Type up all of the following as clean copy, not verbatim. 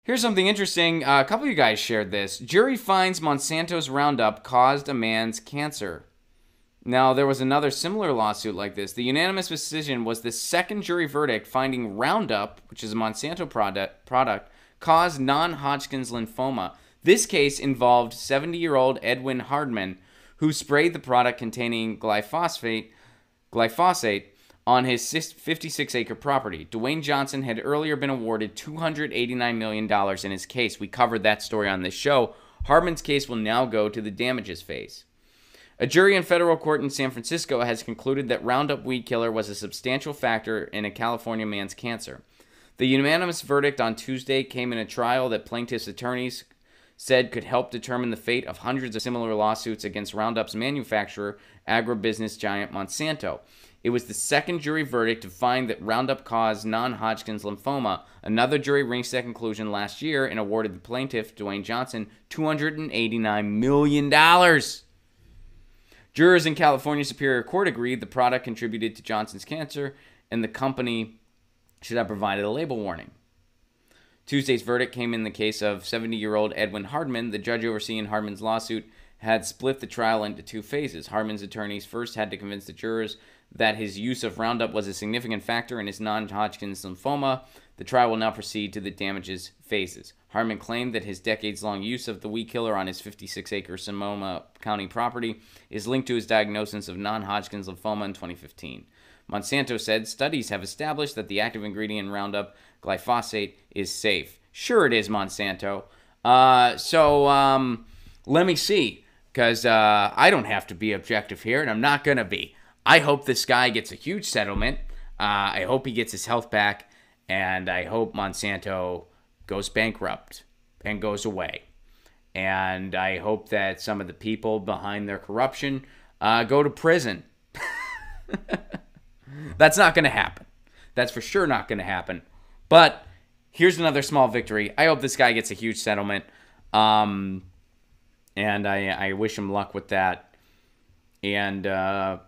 Here's something interesting. A couple of you guys shared this. Jury finds Monsanto's Roundup caused a man's cancer. Now, there was another similar lawsuit like this. The unanimous decision was the second jury verdict finding Roundup, which is a Monsanto product, caused non-Hodgkin's lymphoma. This case involved 70-year-old Edwin Hardman, who sprayed the product containing glyphosate on his 56-acre property. Dwayne Johnson had earlier been awarded $289 million in his case. We covered that story on this show. Hardman's case will now go to the damages phase. A jury in federal court in San Francisco has concluded that Roundup weed killer was a substantial factor in a California man's cancer. The unanimous verdict on Tuesday came in a trial that plaintiffs' attorneys said could help determine the fate of hundreds of similar lawsuits against Roundup's manufacturer, agribusiness giant Monsanto. It was the second jury verdict to find that Roundup caused non-Hodgkin's lymphoma. Another jury reached that conclusion last year and awarded the plaintiff, Dwayne Johnson, $289 million. Jurors in California Superior Court agreed the product contributed to Johnson's cancer, and the company should have provided a label warning. Tuesday's verdict came in the case of 70-year-old Edwin Hardman. The judge overseeing Hardman's lawsuit had split the trial into two phases. Hardman's attorneys first had to convince the jurors that his use of Roundup was a significant factor in his non-Hodgkin's lymphoma. The trial will now proceed to the damages phases. Hardman claimed that his decades-long use of the weed killer on his 56-acre Sonoma County property is linked to his diagnosis of non-Hodgkin's lymphoma in 2015. Monsanto said studies have established that the active ingredient in Roundup, glyphosate, is safe. Sure it is, Monsanto. Let me see, because I don't have to be objective here, and I'm not going to be. I hope this guy gets a huge settlement. I hope he gets his health back, and I hope Monsanto goes bankrupt and goes away. And I hope that some of the people behind their corruption go to prison. That's not going to happen. That's for sure not going to happen. But here's another small victory. I hope this guy gets a huge settlement. And I wish him luck with that. And I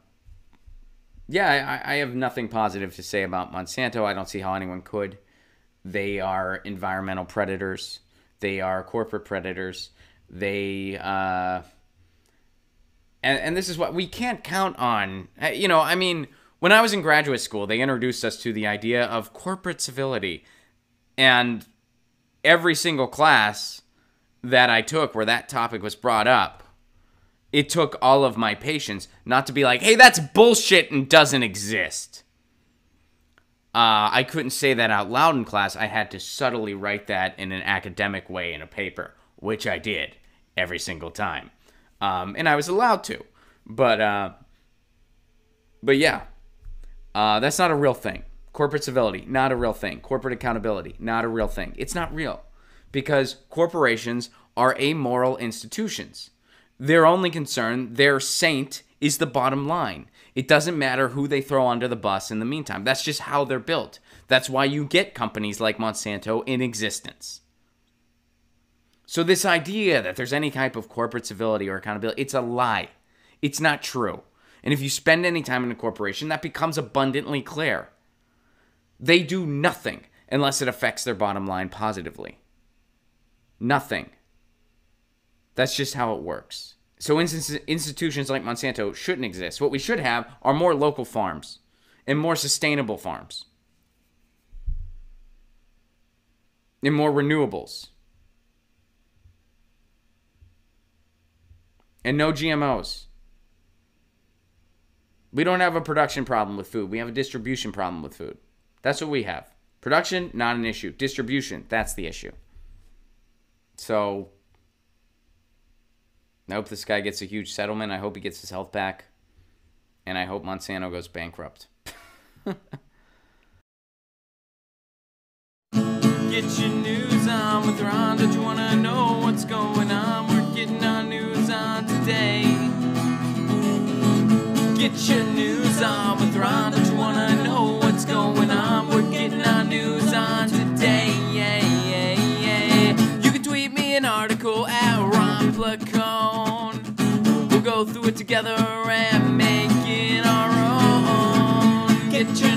have nothing positive to say about Monsanto. I don't see how anyone could. They are environmental predators. They are corporate predators. They, and this is what we can't count on. When I was in graduate school, they introduced us to the idea of corporate civility. And every single class that I took where that topic was brought up, it took all of my patience not to be like, hey, that's bullshit and doesn't exist. I couldn't say that out loud in class. I had to subtly write that in an academic way in a paper, which I did every single time. And I was allowed to. But yeah, that's not a real thing. Corporate civility, not a real thing. Corporate accountability, not a real thing. It's not real because corporations are amoral institutions. Their only concern, their saint, is the bottom line. It doesn't matter who they throw under the bus in the meantime. That's just how they're built. That's why you get companies like Monsanto in existence. So this idea that there's any type of corporate civility or accountability, it's a lie. It's not true. And if you spend any time in a corporation, that becomes abundantly clear. They do nothing unless it affects their bottom line positively. Nothing. That's just how it works. So institutions like Monsanto shouldn't exist. What we should have are more local farms and more sustainable farms and more renewables and no GMOs. We don't have a production problem with food. We have a distribution problem with food. That's what we have. Production, not an issue. Distribution, that's the issue. So I hope this guy gets a huge settlement. I hope he gets his health back. And I hope Monsanto goes bankrupt. Get your news on with Ron. Don't you want to know what's going on? We're getting our news on today. Get your news on with Ron. Don't you want to know what's going on? We're getting our news on today. Yeah, yeah, yeah. You can tweet me an article at Ron Placone. We'll go through it together and make it our own. Get your